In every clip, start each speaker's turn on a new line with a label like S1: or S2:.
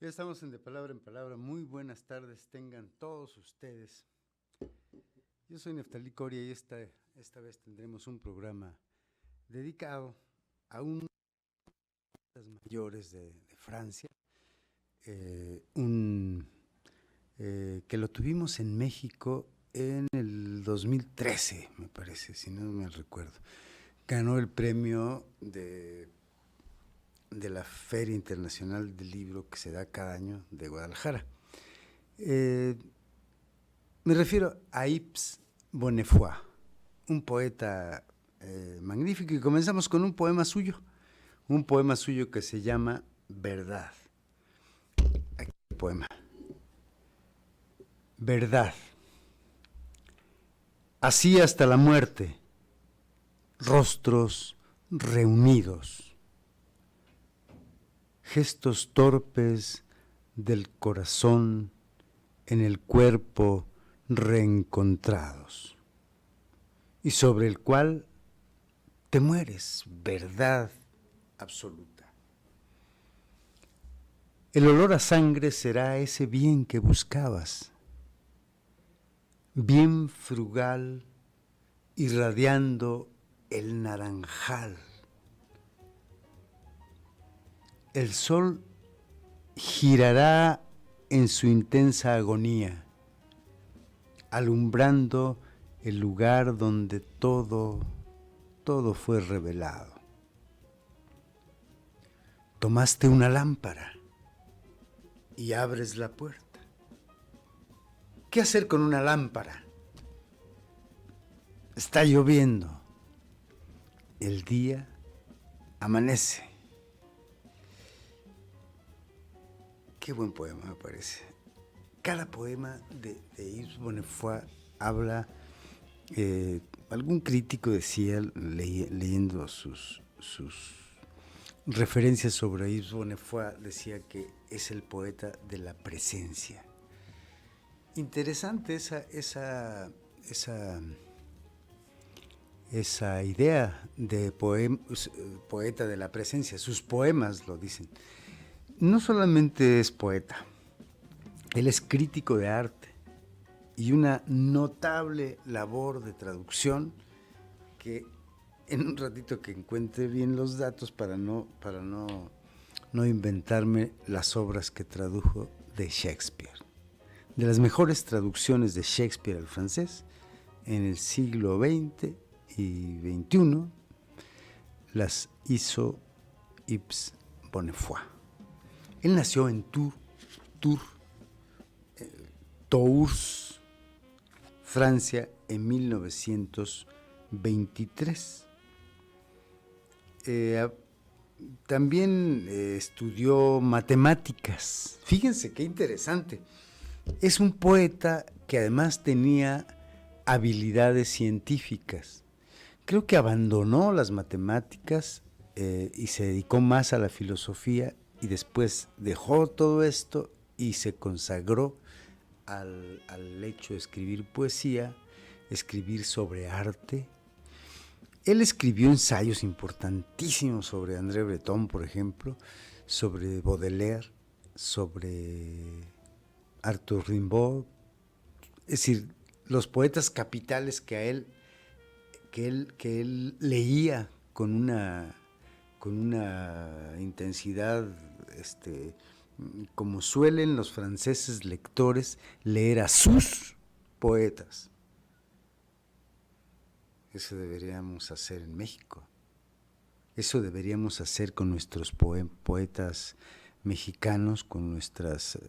S1: Ya estamos en De Palabra en Palabra. Muy buenas tardes tengan todos ustedes. Yo soy Neftalí Coria y esta vez tendremos un programa dedicado a uno de los mayores de Francia, que lo tuvimos en México en el 2013, me parece, si no me recuerdo. Ganó el premio de la Feria Internacional del Libro que se da cada año de Guadalajara. Me refiero a Yves Bonnefoy, un poeta magnífico, y comenzamos con un poema suyo que se llama Verdad. Aquí el poema. Verdad. Así hasta la muerte, rostros reunidos, gestos torpes del corazón en el cuerpo reencontrados, y sobre el cual te mueres, verdad absoluta. El olor a sangre será ese bien que buscabas, bien frugal, irradiando el naranjal. El sol girará en su intensa agonía, alumbrando el lugar donde todo fue revelado. Tomaste una lámpara y abres la puerta. ¿Qué hacer con una lámpara? Está lloviendo. El día amanece. Qué buen poema, me parece. Cada poema de Yves Bonnefoy habla, algún crítico decía, leyendo sus referencias sobre Yves Bonnefoy, decía que es el poeta de la presencia. Interesante esa idea de poeta de la presencia. Sus poemas lo dicen. No solamente es poeta, él es crítico de arte y una notable labor de traducción, que en un ratito que encuentre bien los datos para no inventarme las obras que tradujo de Shakespeare. De las mejores traducciones de Shakespeare al francés en el siglo XX y XXI las hizo Yves Bonnefoy. Él nació en Tours, Francia, en 1923. También estudió matemáticas. Fíjense qué interesante. Es un poeta que además tenía habilidades científicas. Creo que abandonó las matemáticas y se dedicó más a la filosofía, y después dejó todo esto y se consagró al hecho de escribir poesía, escribir sobre arte. Él escribió ensayos importantísimos sobre André Breton, por ejemplo, sobre Baudelaire, sobre Arthur Rimbaud. Es decir, los poetas capitales que él leía con una intensidad, como suelen los franceses lectores leer a sus poetas. Eso deberíamos hacer en México. Eso deberíamos hacer con nuestros poetas mexicanos, con nuestros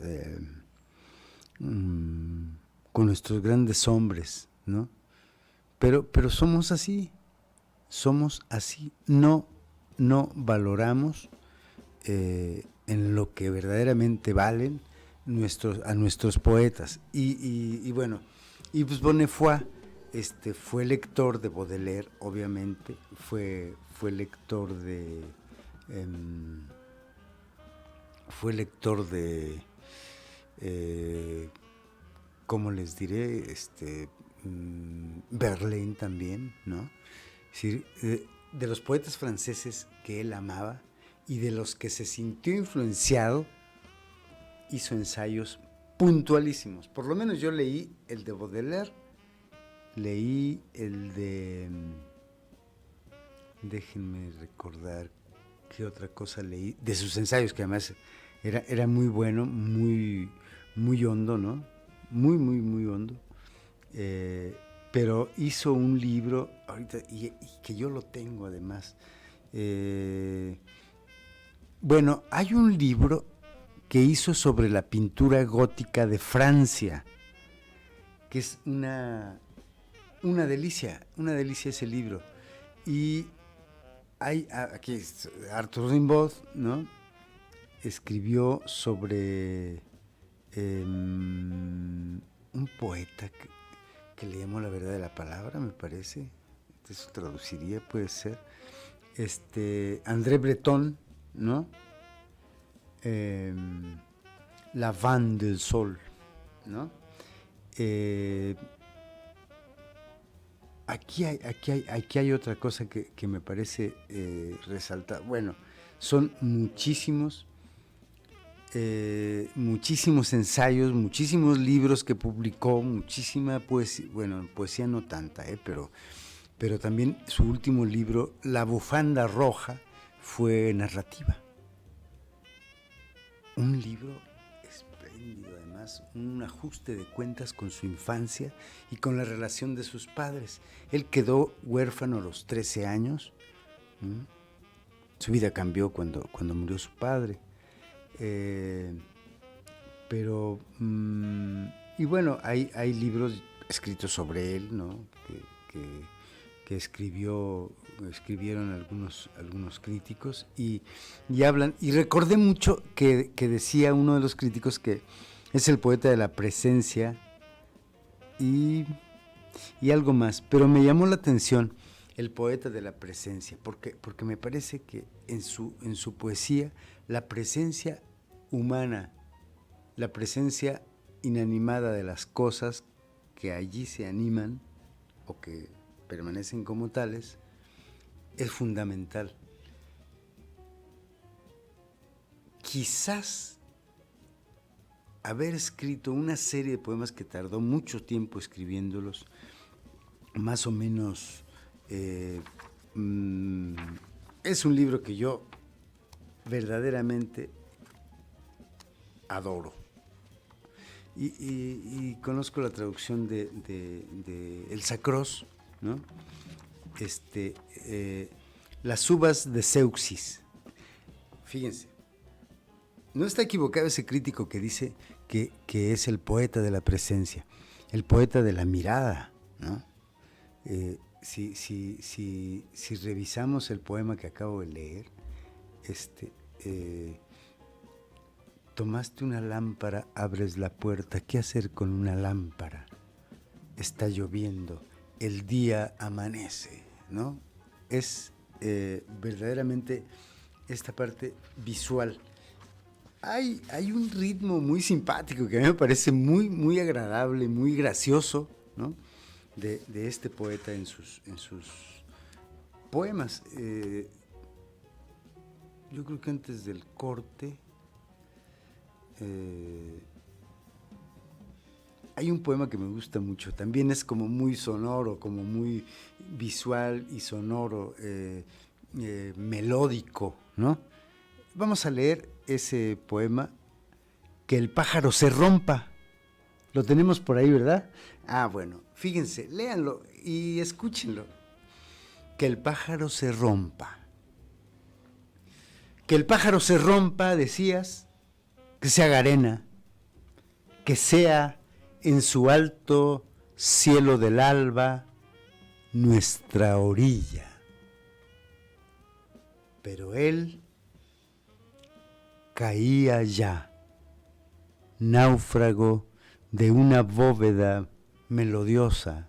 S1: grandes hombres, ¿no? Pero somos así, no valoramos en lo que verdaderamente valen a nuestros poetas. Y bueno, Yves Bonnefoy fue lector de Baudelaire, obviamente, fue lector de ¿cómo les diré? Verlaine también, ¿no? Es decir, de los poetas franceses que él amaba y de los que se sintió influenciado, hizo ensayos puntualísimos. Por lo menos yo leí el de Baudelaire, leí el de... Déjenme recordar qué otra cosa leí, de sus ensayos, que además era muy bueno, muy, muy hondo, ¿no? Muy, muy, muy hondo. Pero hizo un libro, ahorita, y que yo lo tengo además. Bueno, hay un libro que hizo sobre la pintura gótica de Francia, que es una delicia ese libro. Y hay aquí Arthur Rimbaud, ¿no? Escribió sobre un poeta que le llamó La verdad de la palabra, me parece. Eso traduciría, puede ser. André Breton, ¿no? La Van del Sol, ¿no? Aquí hay otra cosa que me parece resaltar. Bueno, son muchísimos ensayos, muchísimos libros que publicó, muchísima poesía, bueno, poesía no tanta, pero también su último libro, La bufanda roja, fue narrativa. Un libro espléndido, además, un ajuste de cuentas con su infancia y con la relación de sus padres. Él quedó huérfano a los 13 años. Su vida cambió cuando murió su padre. Y bueno, hay libros escritos sobre él, ¿no? Que escribieron algunos críticos y hablan, y recordé mucho que decía uno de los críticos que es el poeta de la presencia y algo más, pero me llamó la atención el poeta de la presencia, porque me parece que en su poesía la presencia humana, la presencia inanimada de las cosas que allí se animan o que permanecen como tales, es fundamental. Quizás haber escrito una serie de poemas que tardó mucho tiempo escribiéndolos, más o menos, es un libro que yo verdaderamente adoro. Y conozco la traducción de Elsa Cross, ¿no? Las uvas de Zeuxis. Fíjense, no está equivocado ese crítico que dice que es el poeta de la presencia, el poeta de la mirada, ¿no? Si revisamos el poema que acabo de leer, tomaste una lámpara, abres la puerta. ¿Qué hacer con una lámpara? Está lloviendo, el día amanece, ¿no? Es verdaderamente esta parte visual. Hay un ritmo muy simpático que a mí me parece muy, muy agradable, muy gracioso, ¿no? De este poeta en sus poemas. Yo creo que antes del corte hay un poema que me gusta mucho, también es como muy sonoro, como muy visual y sonoro, melódico, ¿no? Vamos a leer ese poema, Que el pájaro se rompa. Lo tenemos por ahí, ¿verdad? Ah, bueno, fíjense, léanlo y escúchenlo. Que el pájaro se rompa. Que el pájaro se rompa, decías, que se haga arena, que sea en su alto cielo del alba nuestra orilla. Pero él caía ya, náufrago de una bóveda melodiosa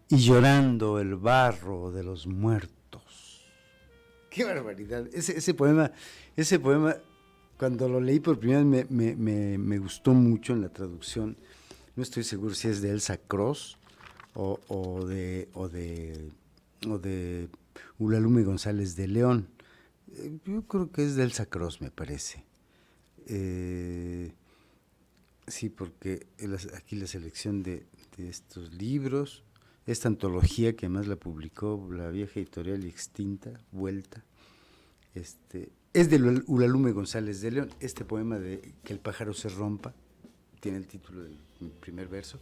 S1: y llorando el barro de los muertos. ¡Qué barbaridad! Ese poema, cuando lo leí por primera vez me gustó mucho en la traducción. No estoy seguro si es de Elsa Cross o de Ulalume González de León. Yo creo que es de Elsa Cross, me parece. sí, porque aquí la selección de estos libros, esta antología que además la publicó la vieja editorial y extinta, Vuelta, es de Ulalume González de León. Este poema de Que el pájaro se rompa, tiene el título del primer verso,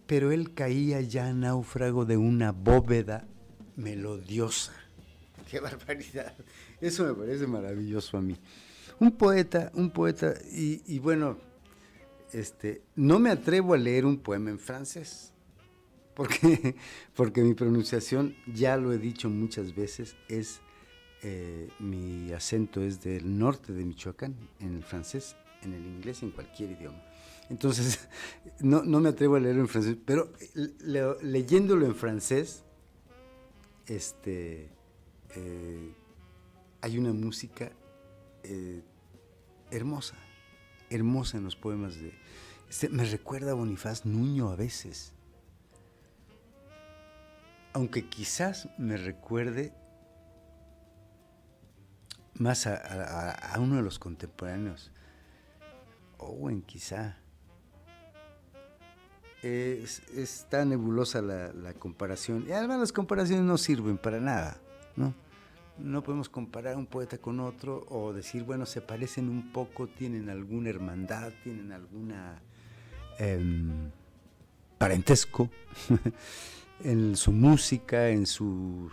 S1: pero él caía ya náufrago de una bóveda melodiosa. ¡Qué barbaridad! Eso me parece maravilloso a mí. Un poeta, y bueno, no me atrevo a leer un poema en francés, porque mi pronunciación, ya lo he dicho muchas veces, mi acento es del norte de Michoacán, en el francés, en el inglés y en cualquier idioma. Entonces, no me atrevo a leerlo en francés, pero leyéndolo en francés, hay una música hermosa en los poemas me recuerda a Bonifaz Nuño a veces, aunque quizás me recuerde más a uno de los contemporáneos, Owen quizá. Está nebulosa la comparación, y además las comparaciones no sirven para nada, ¿no? No podemos comparar un poeta con otro o decir, bueno, se parecen un poco, tienen alguna hermandad, tienen alguna parentesco en su música, en sus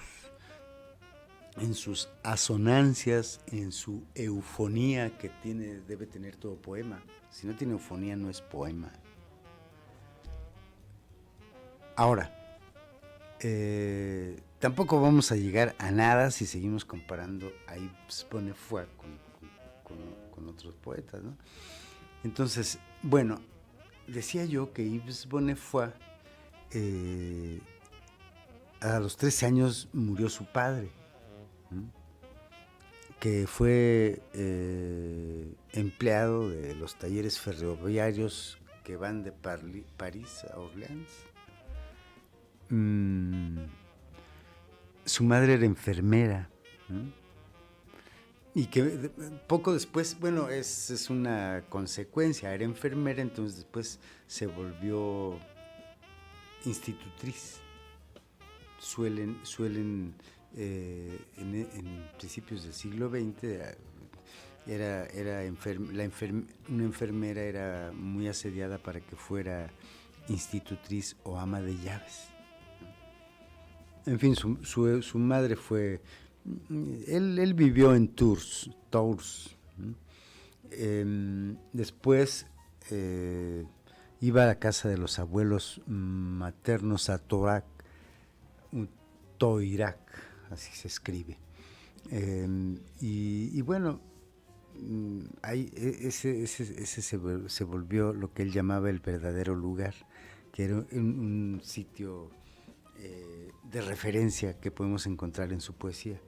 S1: asonancias, en su eufonía que debe tener todo poema. Si no tiene eufonía, no es poema. Ahora, tampoco vamos a llegar a nada si seguimos comparando a Yves Bonnefoy con otros poetas, ¿no? Entonces, bueno, decía yo que Yves Bonnefoy, a los 13 años murió su padre, ¿no? Que fue empleado de los talleres ferroviarios que van de París a Orleans. Su madre era enfermera, ¿no? Y que poco después, bueno, es una consecuencia, era enfermera, entonces después se volvió institutriz. Suelen en principios del siglo XX, una enfermera era muy asediada para que fuera institutriz o ama de llaves. En fin, su madre fue... Él vivió en Tours. Después iba a la casa de los abuelos maternos a Toirac, así se escribe. Y bueno, ese se volvió lo que él llamaba el verdadero lugar, que era un sitio de referencia que podemos encontrar en su poesía.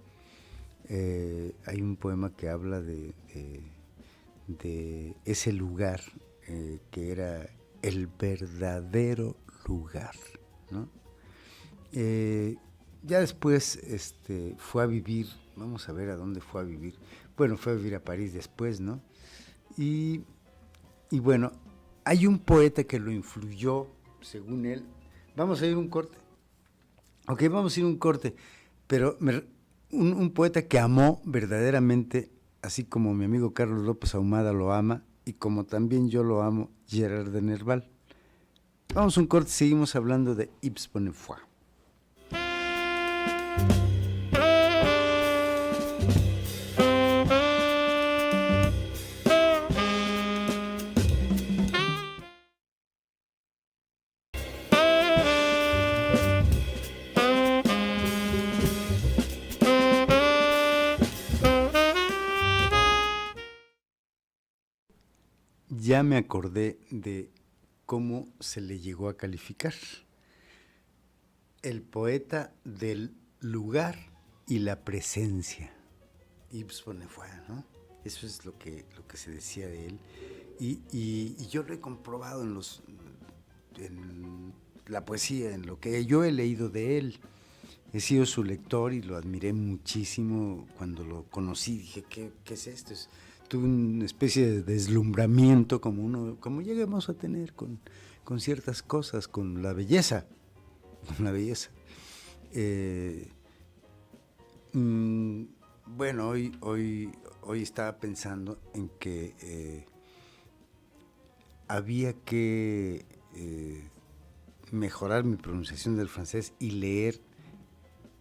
S1: Hay un poema que habla de ese lugar que era el verdadero lugar, ¿no? Ya después fue a vivir, vamos a ver a dónde fue a vivir. Bueno, fue a vivir a París después, ¿no? Y bueno, hay un poeta que lo influyó, según él. Vamos a ir a un corte. Ok, vamos a ir a un corte, pero un poeta que amó verdaderamente, así como mi amigo Carlos López Ahumada lo ama, y como también yo lo amo, Gerard de Nerval. Vamos a un corte, seguimos hablando de Yves Bonnefoy. Ya me acordé de cómo se le llegó a calificar. El poeta del lugar y la presencia. Yves Bonnefoy, ¿no? Eso es lo que se decía de él. Y yo lo he comprobado en la poesía, en lo que yo he leído de él. he sido su lector y lo admiré muchísimo cuando lo conocí. Dije, ¿qué es esto? Tuve una especie de deslumbramiento como lleguemos a tener con ciertas cosas, con la belleza. Bueno, hoy estaba pensando en que había que mejorar mi pronunciación del francés y leer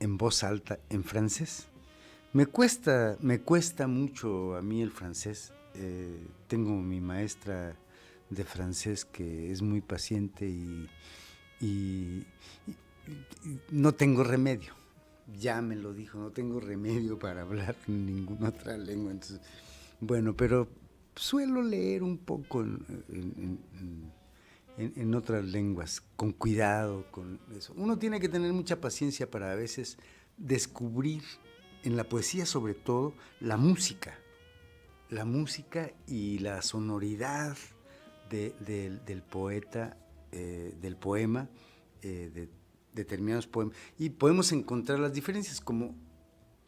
S1: en voz alta en francés. Me cuesta mucho a mí el francés. Tengo mi maestra de francés que es muy paciente y no tengo remedio. Ya me lo dijo, no tengo remedio para hablar en ninguna otra lengua. Entonces, bueno, pero suelo leer un poco en otras lenguas, con cuidado, con eso. Uno tiene que tener mucha paciencia para a veces descubrir, en la poesía sobre todo, la música y la sonoridad del poeta, del poema, de determinados poemas. Y podemos encontrar las diferencias, como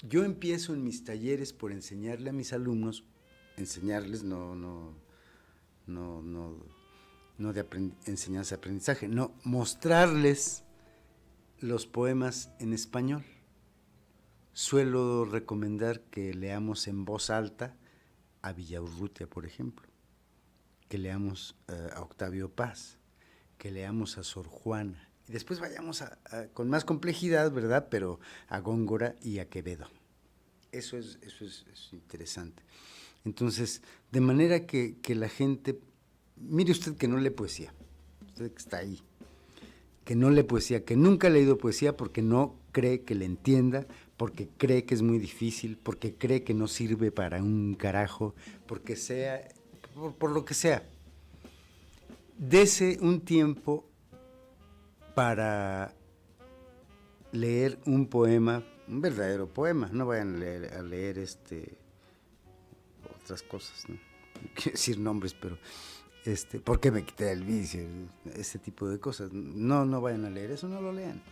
S1: yo empiezo en mis talleres por enseñarle a mis alumnos, enseñarles no de enseñanza-aprendizaje, no, mostrarles los poemas en español. Suelo recomendar que leamos en voz alta a Villaurrutia, por ejemplo, que leamos a Octavio Paz, que leamos a Sor Juana, y después vayamos con más complejidad, ¿verdad?, pero a Góngora y a Quevedo. Eso es interesante. Entonces, de manera que la gente, mire usted que no lee poesía, usted que está ahí, que no lee poesía, que nunca ha leído poesía porque no cree que le entienda, porque cree que es muy difícil, porque cree que no sirve para un carajo, porque sea, por lo que sea. Dese un tiempo para leer un poema, un verdadero poema. No vayan a leer otras cosas, ¿no? No quiero decir nombres, pero ¿por qué me quité el vicio? Ese tipo de cosas. No vayan a leer eso, no lo lean.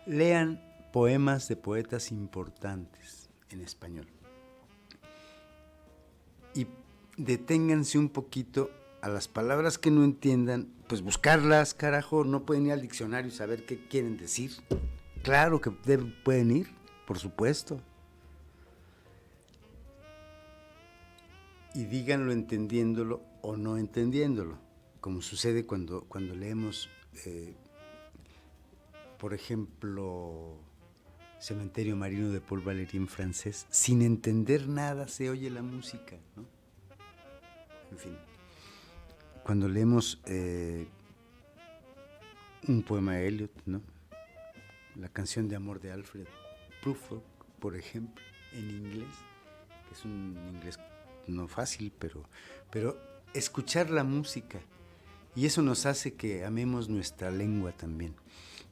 S1: Lean poemas de poetas importantes en español. Y deténganse un poquito a las palabras que no entiendan, pues buscarlas, carajo. No pueden ir al diccionario y saber qué quieren decir. Claro que pueden ir, por supuesto. Y díganlo entendiéndolo o no entendiéndolo, como sucede cuando leemos, por ejemplo, Cementerio Marino de Paul Valéry en francés. Sin entender nada se oye la música, ¿no? En fin, cuando leemos un poema de Eliot, ¿no?, la canción de amor de Alfred Prufrock, por ejemplo, en inglés, que es un inglés no fácil, pero escuchar la música, y eso nos hace que amemos nuestra lengua también.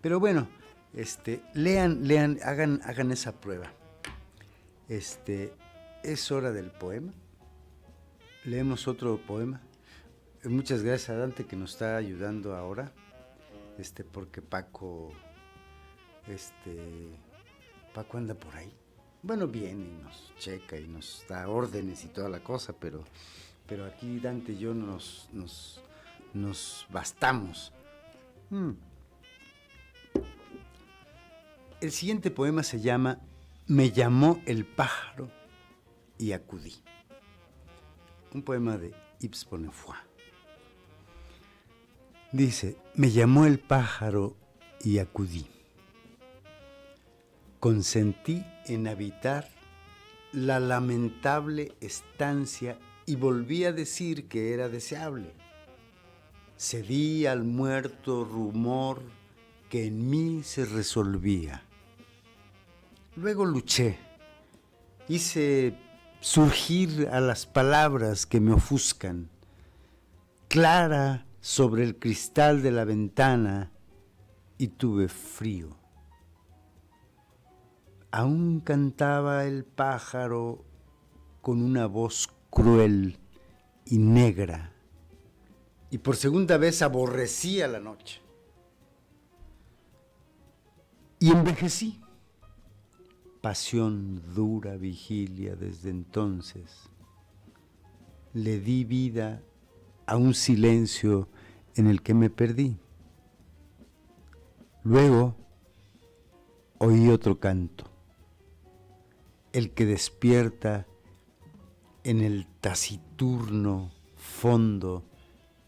S1: Pero bueno, lean, hagan esa prueba. Es hora del poema. Leemos otro poema. Muchas gracias a Dante, que nos está ayudando ahora, porque Paco anda por ahí. Bueno, viene y nos checa y nos da órdenes y toda la cosa, pero aquí Dante y yo nos bastamos. El siguiente poema se llama Me llamó el pájaro y acudí. Un poema de Yves Bonnefoy. Dice: me llamó el pájaro y acudí. Consentí en habitar la lamentable estancia y volví a decir que era deseable. Cedí al muerto rumor que en mí se resolvía. Luego luché, hice surgir a las palabras que me ofuscan, clara sobre el cristal de la ventana, y tuve frío. Aún cantaba el pájaro con una voz cruel y negra, y por segunda vez aborrecía la noche. Y envejecí, pasión dura vigilia desde entonces. Le di vida a un silencio en el que me perdí. Luego oí otro canto, el que despierta en el taciturno fondo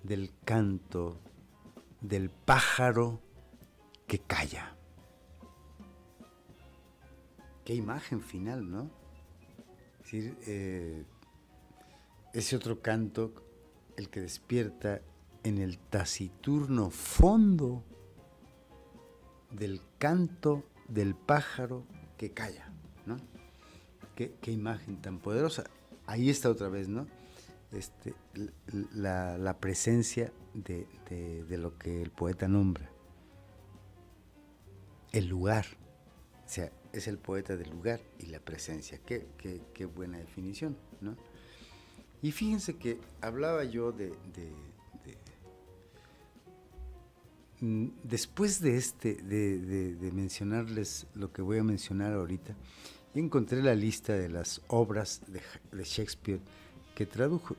S1: del canto del pájaro que calla. Qué imagen final, ¿no? Es decir, ese otro canto, el que despierta en el taciturno fondo del canto del pájaro que calla, ¿no? Qué imagen tan poderosa. Ahí está otra vez, ¿no? La presencia de lo que el poeta nombra. El lugar. O sea, es el poeta del lugar y la presencia. Qué buena definición, ¿no? Y fíjense que hablaba yo después de mencionarles lo que voy a mencionar ahorita, yo encontré la lista de las obras de Shakespeare que tradujo.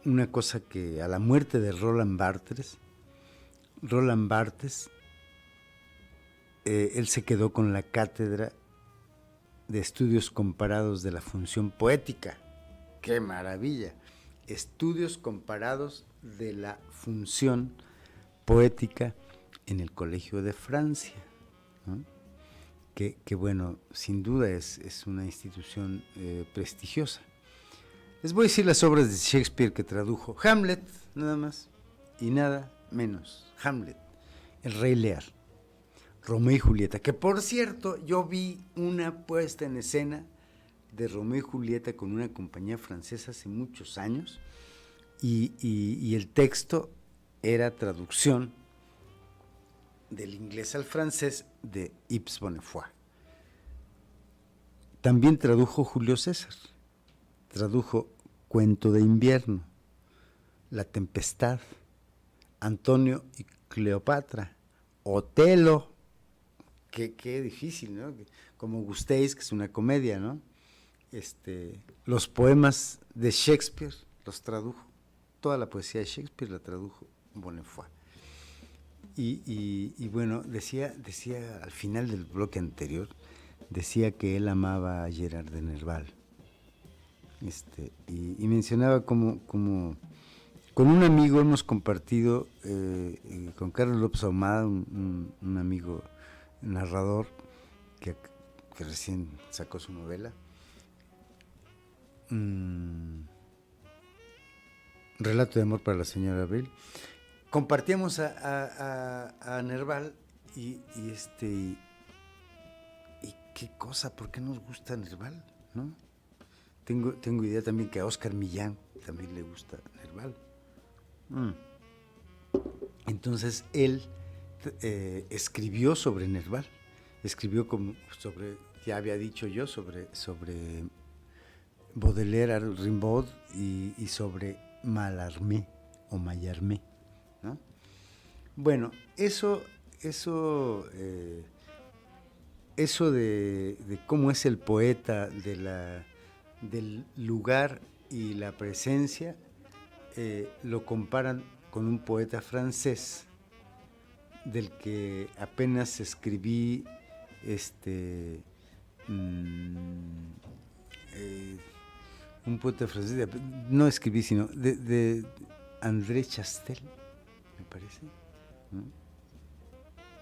S1: Una cosa que a la muerte de Roland Barthes, él se quedó con la cátedra de estudios comparados de la función poética. ¡Qué maravilla! Estudios comparados de la función poética en el Colegio de Francia, ¿no? Que bueno, sin duda es una institución prestigiosa. Les voy a decir las obras de Shakespeare que tradujo. Hamlet, nada más y nada menos. Hamlet, El Rey Lear, Romeo y Julieta, que por cierto, yo vi una puesta en escena de Romeo y Julieta con una compañía francesa hace muchos años, y el texto era traducción del inglés al francés de Yves Bonnefoy. También tradujo Julio César, tradujo Cuento de invierno, La tempestad, Antonio y Cleopatra, Otelo, qué difícil, ¿no? Como Gustéis, que es una comedia, ¿no? Los poemas de Shakespeare los tradujo, toda la poesía de Shakespeare la tradujo Bonnefoy. Y bueno, decía al final del bloque anterior, decía que él amaba a Gerard de Nerval. Y mencionaba como con un amigo hemos compartido, con Carlos López Ahumada, un amigo narrador que recién sacó su novela, Relato de amor para la señora Abril. Compartíamos a Nerval y qué cosa, ¿por qué nos gusta Nerval? ¿No? Tengo idea también que a Oscar Millán también le gusta Nerval. Entonces él escribió sobre Nerval, escribió ya había dicho yo, sobre Baudelaire, Rimbaud y sobre Mallarmé o Mallarmé, ¿no? Bueno, eso de cómo es el poeta, del lugar y la presencia, lo comparan con un poeta francés del que apenas escribí un poeta francés, no escribí, sino de André Chastel, me parece, ¿no?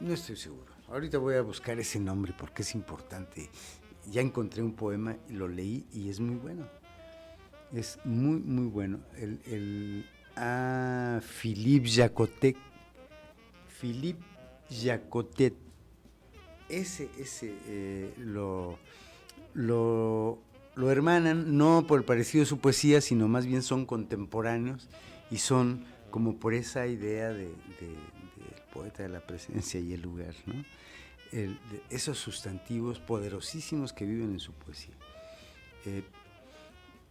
S1: No estoy seguro. Ahorita voy a buscar ese nombre porque es importante. Ya encontré un poema y lo leí y es muy bueno. Es muy, muy bueno. Philippe Jacotet. Philippe Jacotet. Ese lo hermanan, no por el parecido de su poesía, sino más bien son contemporáneos y son como por esa idea del poeta de la presencia y el lugar, ¿no? Esos sustantivos poderosísimos que viven en su poesía.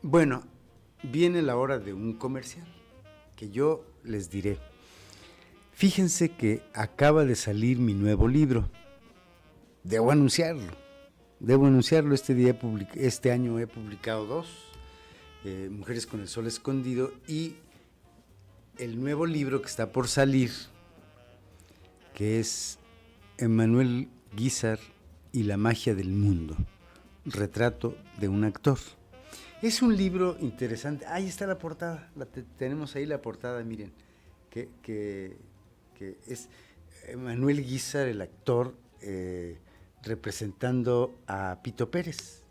S1: Bueno, viene la hora de un comercial que yo les diré. Fíjense que acaba de salir mi nuevo libro. debo anunciarlo, este año he publicado 2, Mujeres con el Sol Escondido, y el nuevo libro que está por salir, que es Emmanuel Guízar y la magia del mundo, retrato de un actor. Es un libro interesante. Ahí está la portada, tenemos ahí la portada, miren, que es Emmanuel Guízar, el actor, representando a Pito Pérez,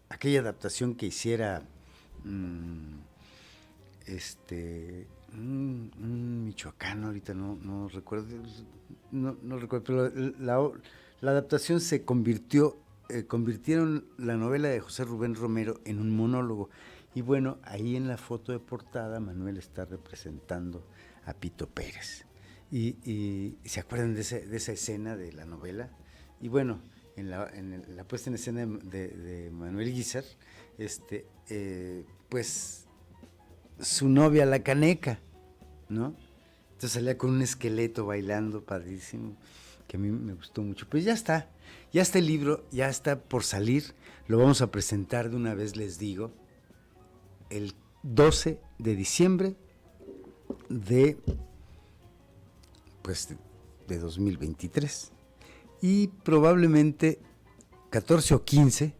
S1: aquella adaptación que hiciera un michoacano, ahorita no recuerdo, pero la adaptación convirtieron la novela de José Rubén Romero en un monólogo. Y bueno, ahí en la foto de portada Manuel está representando a Pito Pérez. Y ¿se acuerdan de esa escena de la novela? Y bueno, en la puesta en escena de Manuel Guízar, pues su novia, la Caneca, ¿no? Entonces salía con un esqueleto bailando, padrísimo, que a mí me gustó mucho. Pues ya está el libro, ya está por salir, lo vamos a presentar de una vez, les digo, el 12 de diciembre de 2023. Y probablemente 14 o 15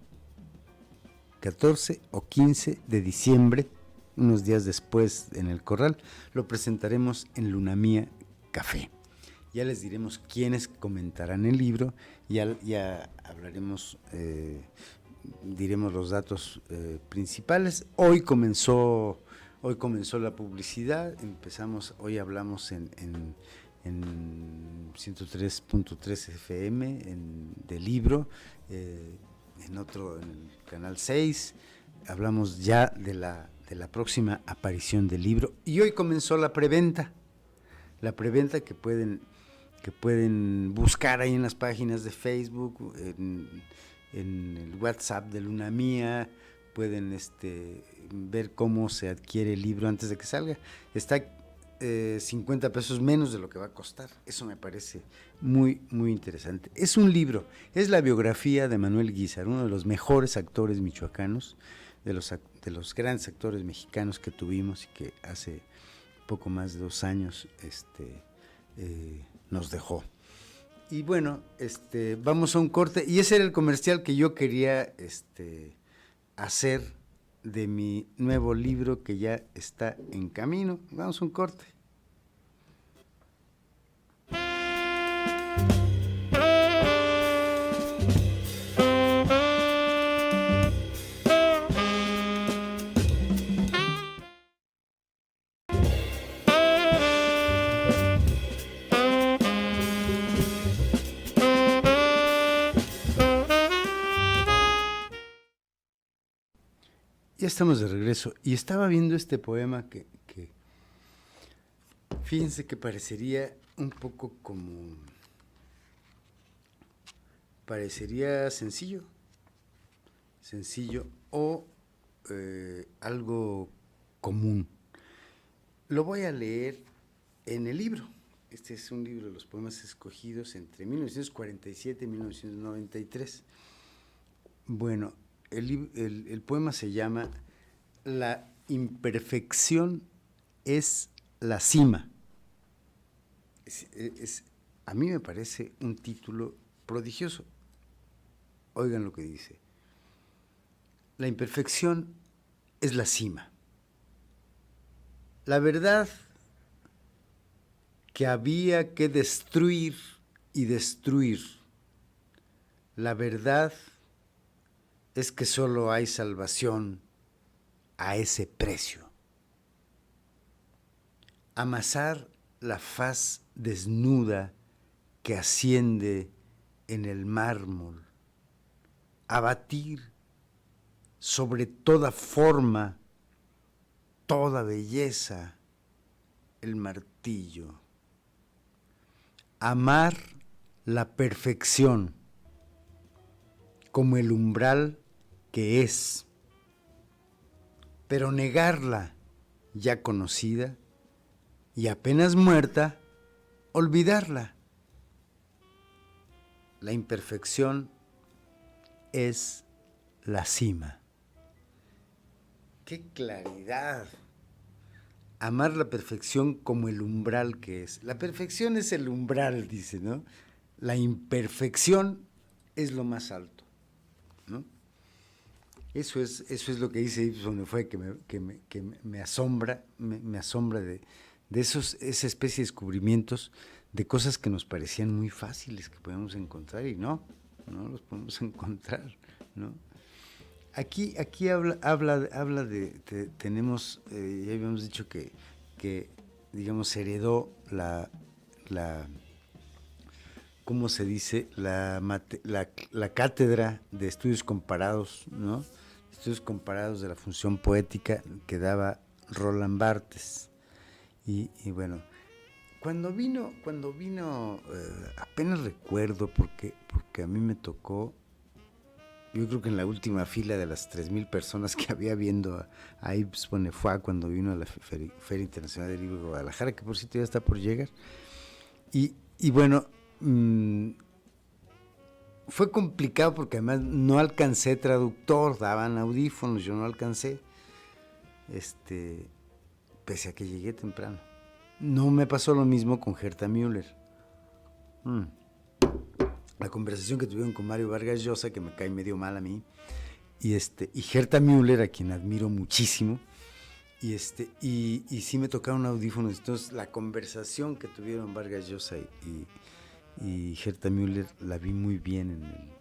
S1: de diciembre, unos días después en el Corral, lo presentaremos en Luna Mía Café. Ya les diremos quiénes comentarán el libro, ya hablaremos, diremos los datos principales. Hoy comenzó la publicidad, hoy hablamos en 103.3 FM de libro, en el canal 6, hablamos ya de la próxima aparición del libro, y hoy comenzó la preventa que pueden buscar ahí en las páginas de Facebook, en el WhatsApp de Luna Mía, pueden ver cómo se adquiere el libro antes de que salga. Está 50 pesos menos de lo que va a costar. Eso me parece muy, muy interesante. Es un libro, es la biografía de Manuel Guízar, uno de los mejores actores michoacanos, de los grandes actores mexicanos que tuvimos y que hace poco más de 2 años nos dejó. Y bueno, vamos a un corte, y ese era el comercial que yo quería hacer de mi nuevo libro que ya está en camino. Vamos a un corte. Ya estamos de regreso, y estaba viendo este poema que fíjense que parecería un poco parecería sencillo o algo común. Lo voy a leer en el libro. Este es un libro de los poemas escogidos entre 1947 y 1993. Bueno, el poema se llama La imperfección es la cima. A mí me parece un título prodigioso. Oigan lo que dice. La imperfección es la cima. La verdad que había que destruir y destruir. La verdad es que solo hay salvación a ese precio. Amasar la faz desnuda que asciende en el mármol, abatir sobre toda forma, toda belleza, el martillo. Amar la perfección como el umbral que es, pero negarla ya conocida y apenas muerta, olvidarla. la imperfección es la cima. ¡Qué claridad! Amar la perfección como el umbral que es. La perfección es el umbral, dice, ¿no? La imperfección es lo más alto, ¿no? Eso es lo que dice Ibsen, fue que me asombra, me asombra de esa especie de descubrimientos de cosas que nos parecían muy fáciles que podemos encontrar y no los podemos encontrar, ¿no? Aquí habla de tenemos, ya habíamos dicho que digamos, heredó la ¿cómo se dice? La cátedra de estudios comparados, ¿no? Estudios comparados de la función poética que daba Roland Barthes. Y bueno, cuando vino apenas recuerdo, porque a mí me tocó, yo creo que en la última fila de las 3,000 personas que había viendo a Yves Bonnefoy cuando vino a la Feria Internacional del Libro de Guadalajara, que por cierto ya está por llegar. Y bueno, fue complicado porque además no alcancé traductor, daban audífonos, yo no alcancé, pese a que llegué temprano. No me pasó lo mismo con Herta Müller. La conversación que tuvieron con Mario Vargas Llosa, que me cae medio mal a mí, y Herta Müller, a quien admiro muchísimo, y sí me tocaron audífonos. Entonces la conversación que tuvieron Vargas Llosa y Herta Müller la vi muy bien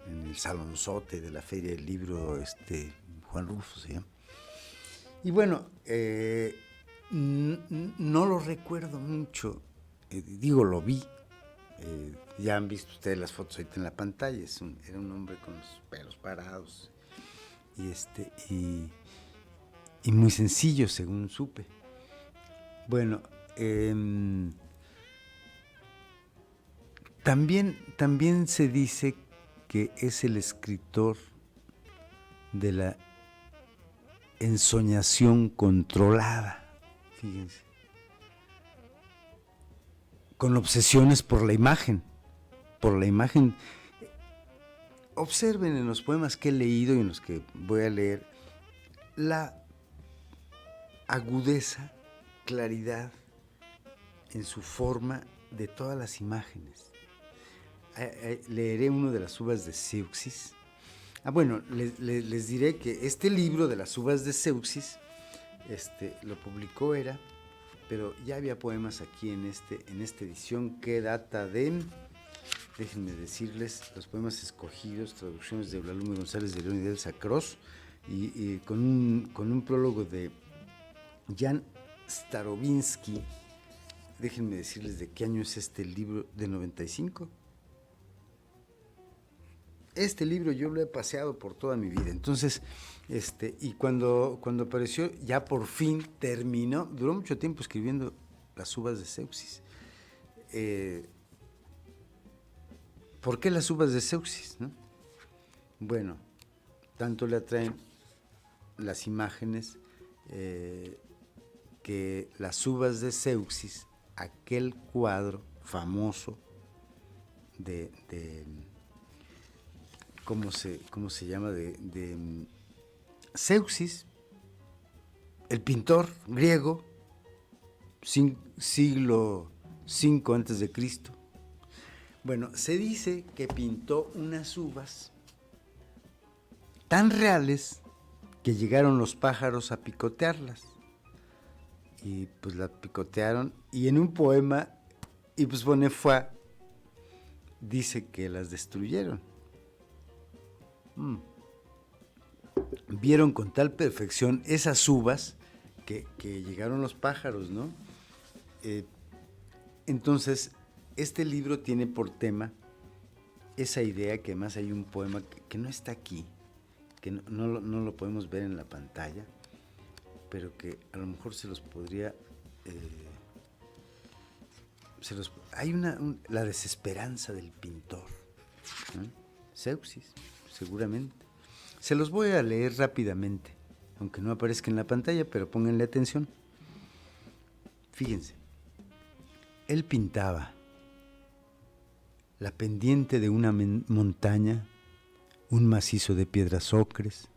S1: en el salonzote de la Feria del Libro, Juan Rufo se llama. Y bueno, no lo recuerdo mucho, lo vi. Ya han visto ustedes las fotos ahorita en la pantalla. Era un hombre con los pelos parados y muy sencillo, según supe. Bueno, también se dice que es el escritor de la ensoñación controlada, fíjense, con obsesiones por la imagen. Observen en los poemas que he leído y en los que voy a leer la agudeza, claridad en su forma de todas las imágenes. Leeré uno de las uvas de Zeuxis. Bueno, les diré que este libro de las uvas de Zeuxis lo publicó Era, pero ya había poemas aquí en esta edición que data de, déjenme decirles, los poemas escogidos, traducciones de Eulalume González de León y de Elsa Cross, y con un prólogo de Jan Starobinsky. Déjenme decirles de qué año es este libro, de 95. Este libro yo lo he paseado por toda mi vida. Entonces, y cuando apareció, ya por fin terminó. Duró mucho tiempo escribiendo las uvas de Zeuxis. ¿Por qué las uvas de Zeuxis, no? Bueno, tanto le atraen las imágenes que las uvas de Zeuxis, aquel cuadro famoso de ¿cómo se llama? De Zeuxis, el pintor griego, siglo V antes de Cristo. Bueno, se dice que pintó unas uvas tan reales que llegaron los pájaros a picotearlas. Y pues las picotearon, y en un poema Yves Bonnefoy dice que las destruyeron. Vieron con tal perfección esas uvas que llegaron los pájaros, ¿no? Entonces, este libro tiene por tema esa idea, que además hay un poema que no está aquí, que no lo podemos ver en la pantalla, pero que a lo mejor se los podría... hay la desesperanza del pintor, ¿no? Zeuxis, seguramente. Se los voy a leer rápidamente, aunque no aparezca en la pantalla, pero pónganle atención. Fíjense, él pintaba la pendiente de una montaña, un macizo de piedras ocres,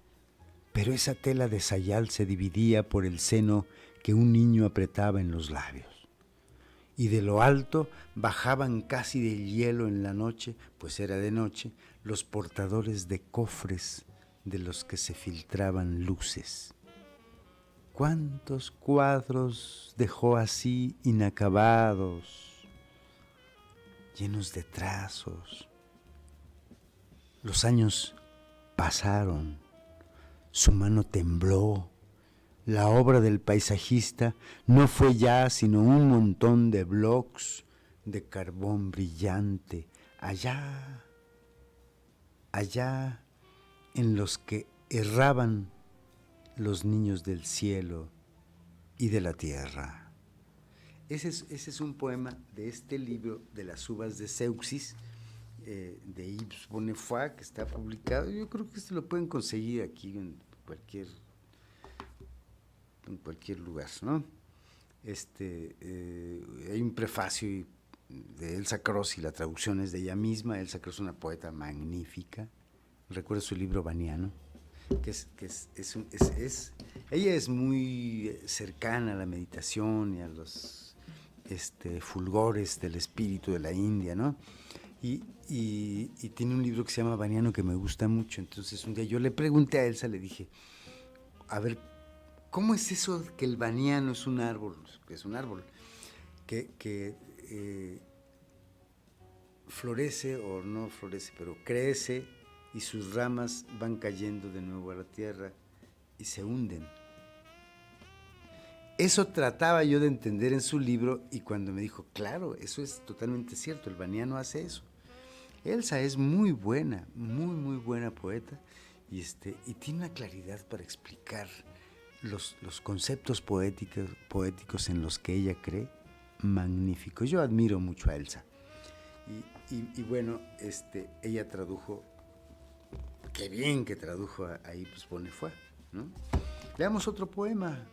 S1: pero esa tela de sayal se dividía por el seno que un niño apretaba en los labios. Y de lo alto bajaban casi del hielo en la noche, pues era de noche, los portadores de cofres de los que se filtraban luces. ¿Cuántos cuadros dejó así inacabados, llenos de trazos? Los años pasaron, su mano tembló. La obra del paisajista no fue ya sino un montón de blocs de carbón brillante, allá en los que erraban los niños del cielo y de la tierra. Ese es un poema de este libro de las uvas de Zeuxis, de Yves Bonnefoy, que está publicado. Yo creo que lo pueden conseguir aquí en cualquier lugar, ¿no? Hay un prefacio de Elsa Cross y la traducción es de ella misma. Elsa Cross es una poeta magnífica. Recuerdo su libro Baniano, ella es muy cercana a la meditación y a los fulgores del espíritu de la India, ¿no? Y tiene un libro que se llama Baniano que me gusta mucho. Entonces un día yo le pregunté a Elsa, le dije, a ver, ¿cómo es eso que el baniano es un árbol? Es un árbol que florece o no florece, pero crece y sus ramas van cayendo de nuevo a la tierra y se hunden. Eso trataba yo de entender en su libro y cuando me dijo, claro, eso es totalmente cierto, el baniano hace eso. Elsa es muy buena, muy buena poeta y tiene una claridad para explicar los conceptos poéticos en los que ella cree magníficos. Yo admiro mucho a Elsa. Y bueno, ella tradujo, qué bien que tradujo a Yves Bonnefoy, ¿no? Leamos otro poema.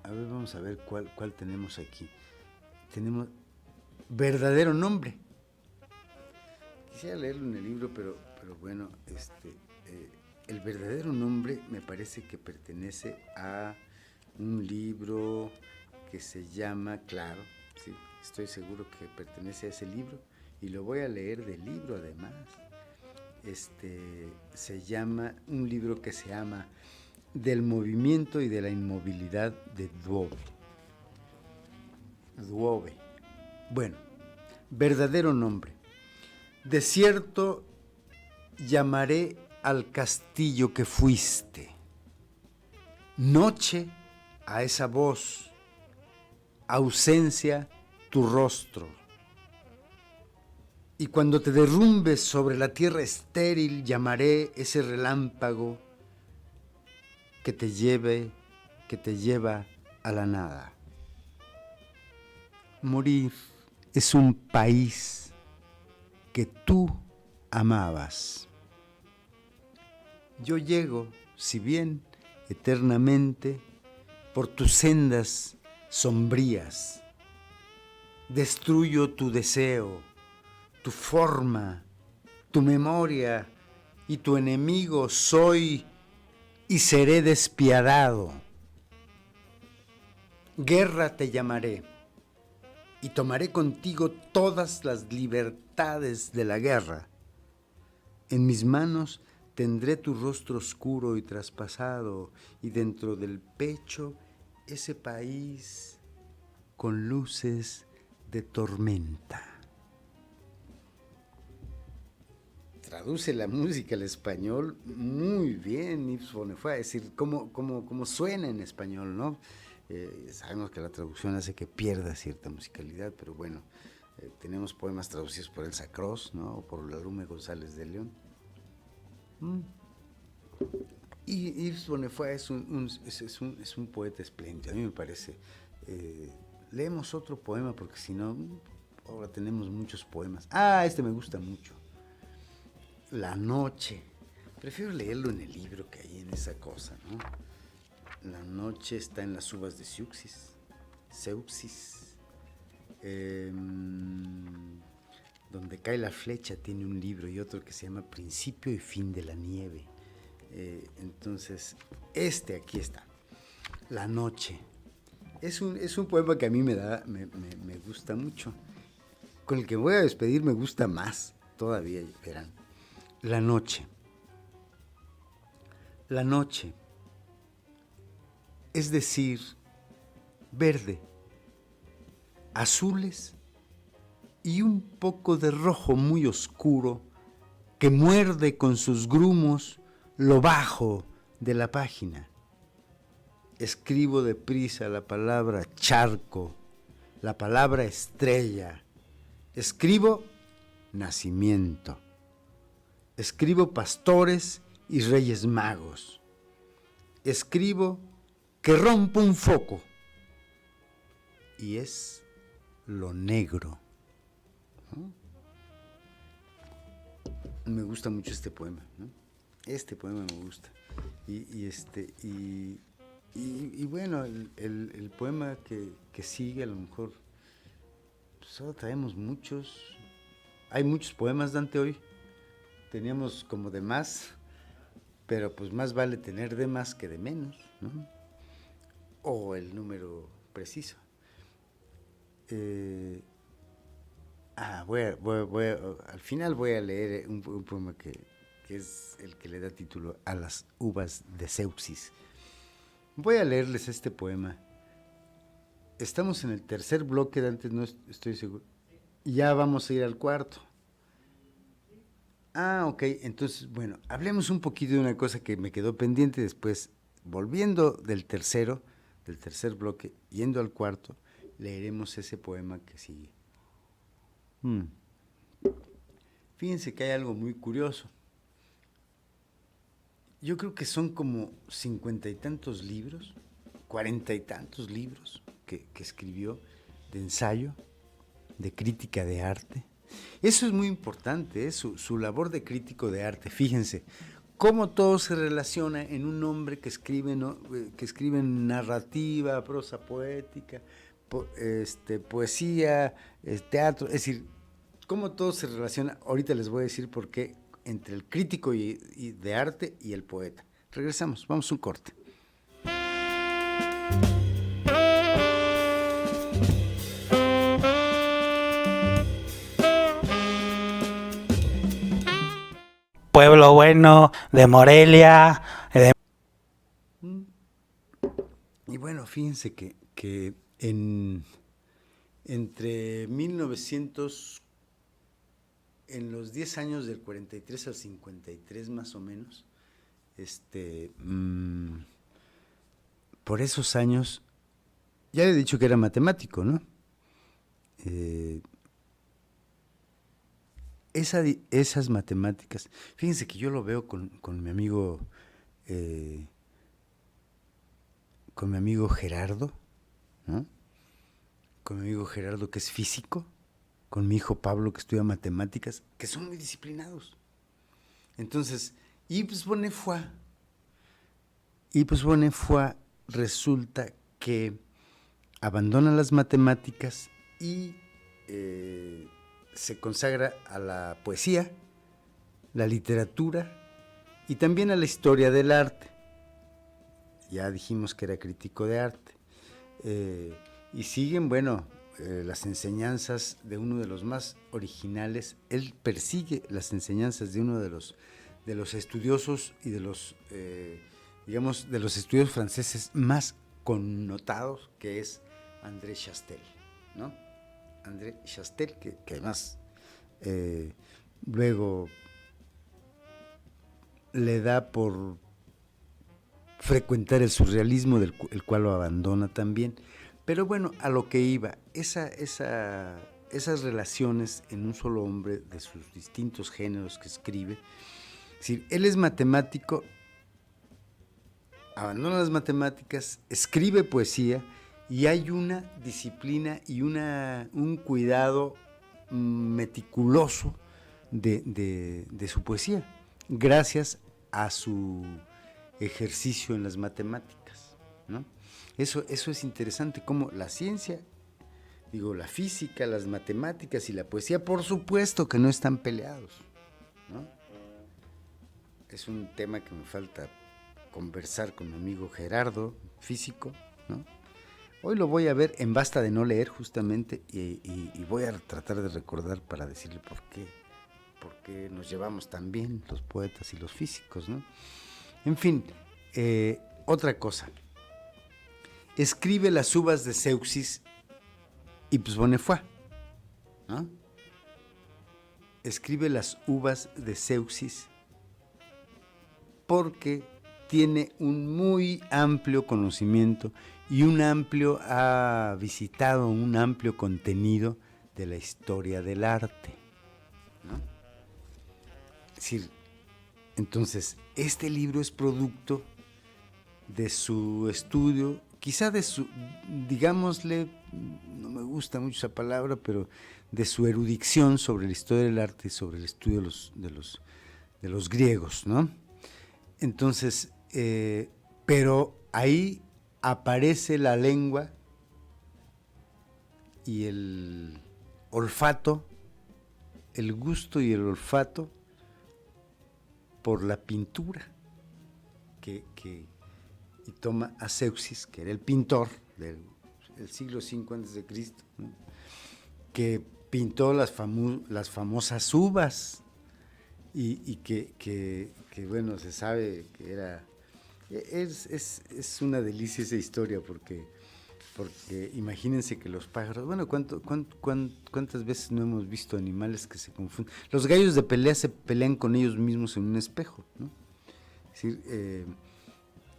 S1: A ver, vamos a ver cuál tenemos aquí. Tenemos Verdadero Nombre. Quisiera leerlo en el libro, pero bueno, el verdadero nombre me parece que pertenece a un libro que se llama, claro, sí, estoy seguro que pertenece a ese libro y lo voy a leer del libro además. Se llama, un libro que se llama Del movimiento y de la inmovilidad de Dvobe. Bueno, verdadero nombre. Desierto llamaré al castillo que fuiste. Noche a esa voz. Ausencia tu rostro. Y cuando te derrumbes sobre la tierra estéril, llamaré ese relámpago que te lleva a la nada. Morir es un país que tú amabas. Yo llego, si bien eternamente, por tus sendas sombrías. Destruyo tu deseo, tu forma, tu memoria, y tu enemigo soy y seré despiadado. Guerra te llamaré, y tomaré contigo todas las libertades de la guerra. En mis manos tendré tu rostro oscuro y traspasado, y dentro del pecho ese país con luces de tormenta. Traduce la música al español muy bien Yves Bonnefoy, es decir, cómo suena en español, ¿no? Sabemos que la traducción hace que pierda cierta musicalidad, pero bueno, tenemos poemas traducidos por Elsa Cross, ¿no? O por Lalume González de León. Y Yves Bonnefoy es un poeta espléndido, a mí me parece. Leemos otro poema porque si no, ahora tenemos muchos poemas. Este me gusta mucho. La noche. Prefiero leerlo en el libro que ahí en esa cosa, ¿no? La noche está en las uvas de Zeuxis. Donde cae la flecha tiene un libro y otro que se llama Principio y fin de la nieve. Entonces, aquí está, La noche. Es un poema que a mí me gusta mucho. Con el que voy a despedir me gusta más, todavía, verán. La noche. La noche, es decir, verde, azules y un poco de rojo muy oscuro que muerde con sus grumos lo bajo de la página. Escribo deprisa la palabra charco, la palabra estrella. Escribo nacimiento. Escribo pastores y reyes magos. Escribo que rompo un foco. Y es lo negro. Me gusta mucho este poema, ¿no? Este poema me gusta. Y bueno, el poema que sigue, a lo mejor, solo traemos muchos. Hay muchos poemas, Dante, hoy. Teníamos como de más, pero pues más vale tener de más que de menos, ¿no? O el número preciso. Al final voy a leer un poema que es el que le da título a las uvas de Zeuxis. Voy a leerles este poema. Estamos en el tercer bloque, de antes no estoy seguro. Ya vamos a ir al cuarto. Ok, entonces, bueno, hablemos un poquito de una cosa que me quedó pendiente después. Volviendo del tercer bloque, yendo al cuarto, leeremos ese poema que sigue. Fíjense que hay algo muy curioso. Yo creo que son como 50 y tantos libros, 40 y tantos libros que escribió de ensayo, de crítica de arte. Eso es muy importante, su labor de crítico de arte. Fíjense cómo todo se relaciona en un hombre que escribe, ¿no? Que escribe en narrativa, prosa poética, poesía, teatro. Es decir, cómo todo se relaciona. Ahorita les voy a decir por qué entre el crítico y de arte y el poeta. Regresamos, vamos a un corte.
S2: Pueblo bueno, de Morelia.
S1: Y bueno, fíjense que entre 1900, en los 10 años del 43 al 53 más o menos, por esos años, ya he dicho que era matemático, ¿no? Esas matemáticas, fíjense que yo lo veo con mi amigo Gerardo, ¿no? Con mi amigo Gerardo, que es físico, con mi hijo Pablo, que estudia matemáticas, que son muy disciplinados. Entonces, Yves Bonnefoy resulta que abandona las matemáticas y se consagra a la poesía, la literatura y también a la historia del arte. Ya dijimos que era crítico de arte. Y siguen, bueno, las enseñanzas de uno de los más originales. Él persigue las enseñanzas de uno de los estudiosos y de los, digamos, de los estudiosos franceses más connotados, que es André Chastel, ¿no? André Chastel, que además luego le da por frecuentar el surrealismo, el cual lo abandona también. Pero bueno, a lo que iba, esas relaciones en un solo hombre de sus distintos géneros que escribe. Es decir, él es matemático, abandona las matemáticas, escribe poesía y hay una disciplina y un cuidado meticuloso de su poesía, gracias a su ejercicio en las matemáticas, ¿no? Eso es interesante, cómo la ciencia Digo, la física, las matemáticas y la poesía, por supuesto que no están peleados, ¿no? Es un tema que me falta conversar con mi amigo Gerardo, físico, ¿no? Hoy lo voy a ver en Basta de no leer, justamente, y voy a tratar de recordar para decirle por qué nos llevamos tan bien los poetas y los físicos, ¿no? En fin, otra cosa. Escribe las uvas de Zeuxis y pues Bonnefoy, ¿no? Escribe las uvas de Zeuxis porque tiene un muy amplio conocimiento y ha visitado un amplio contenido de la historia del arte, ¿no? Es decir, entonces, este libro es producto de su estudio, quizá de su, digámosle, no me gusta mucho esa palabra, pero de su erudición sobre la historia del arte y sobre el estudio de los griegos, ¿no? Entonces, pero ahí aparece la lengua y el olfato, el gusto y el olfato por la pintura, y toma a Zeuxis, que era el pintor del siglo V a.C., ¿no? Que pintó las famosas uvas y que bueno, se sabe que era... Es una delicia esa historia porque imagínense que los pájaros, bueno, ¿cuántas veces no hemos visto animales que se confunden? Los gallos de pelea se pelean con ellos mismos en un espejo, ¿no? Es decir,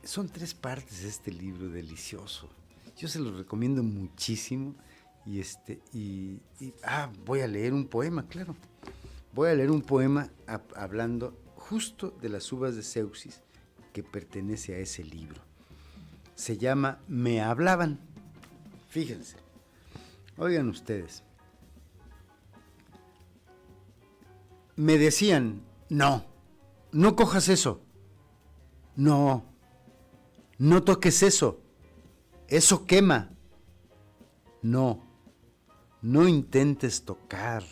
S1: son 3 partes de este libro delicioso. Yo se los recomiendo muchísimo voy a leer un poema, claro. Voy a leer un poema hablando justo de las uvas de Zeuxis que pertenece a ese libro. Se llama Me hablaban. Fíjense, oigan ustedes. Me decían, no cojas eso. No toques eso. Eso quema. No intentes tocar,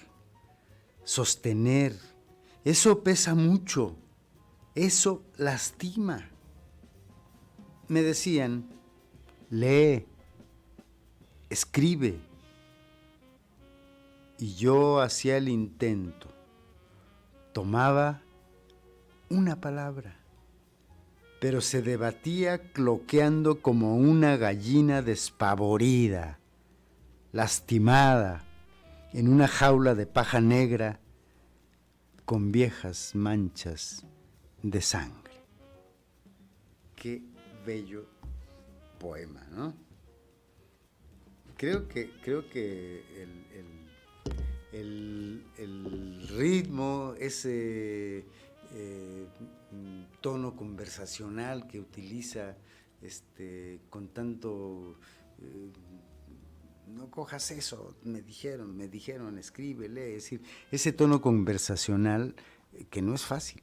S1: sostener. Eso pesa mucho. Eso lastima. Me decían, lee, escribe. Y yo hacía el intento. Tomaba una palabra, pero se debatía cloqueando como una gallina despavorida, lastimada, en una jaula de paja negra con viejas manchas de sangre. Qué bello poema, ¿no? Creo que el ritmo, ese tono conversacional que utiliza con tanto no cojas eso, me dijeron, escribe, lee, es decir, ese tono conversacional que no es fácil.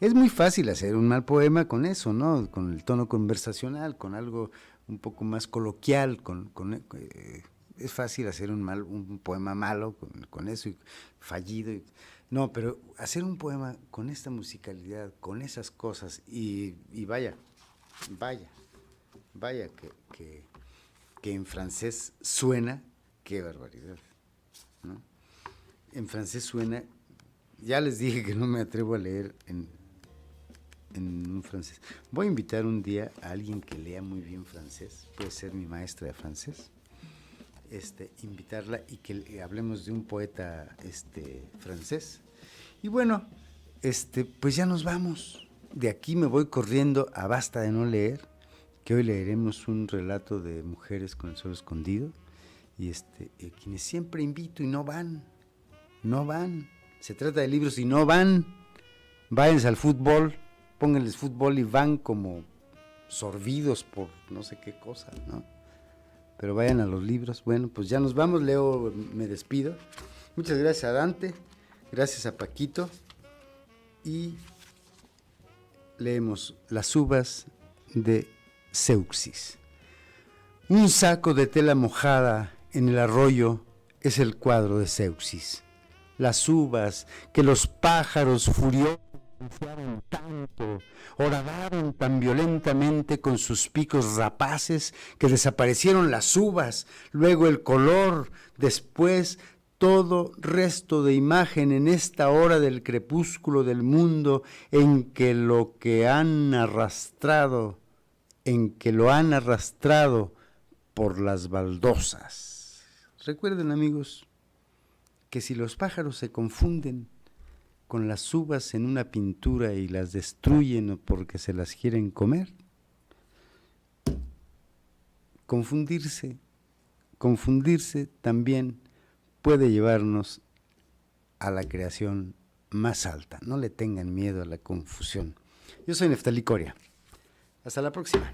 S1: Es muy fácil hacer un mal poema con eso, ¿no? Con el tono conversacional, con algo un poco más coloquial, es fácil hacer un poema malo con eso, fallido. No, pero hacer un poema con esta musicalidad, con esas cosas, y vaya que en francés suena, qué barbaridad, ¿no? En francés suena, ya les dije que no me atrevo a leer en un francés. Voy a invitar un día a alguien que lea muy bien francés, puede ser mi maestra de francés, invitarla y que hablemos de un poeta francés. Y bueno, pues ya nos vamos. De aquí me voy corriendo a Basta de no leer, que hoy leeremos un relato de mujeres con el sol escondido, y quienes siempre invito y no van. Se trata de libros y no van. Váyanse al fútbol, pónganles fútbol y van como sorbidos por no sé qué cosa, ¿no? Pero vayan a los libros. Bueno, pues ya nos vamos. Leo, me despido. Muchas gracias a Dante, gracias a Paquito, y leemos Las uvas de Zeuxis. Un saco de tela mojada en el arroyo es el cuadro de Zeuxis. Las uvas que los pájaros furiosos desearon tanto, horadaron tan violentamente con sus picos rapaces que desaparecieron las uvas, luego el color, después todo resto de imagen en esta hora del crepúsculo del mundo en que lo han arrastrado por las baldosas. Recuerden, amigos, que si los pájaros se confunden con las uvas en una pintura y las destruyen porque se las quieren comer, confundirse también puede llevarnos a la creación más alta. No le tengan miedo a la confusión. Yo soy Neftalí Coria. Hasta la próxima.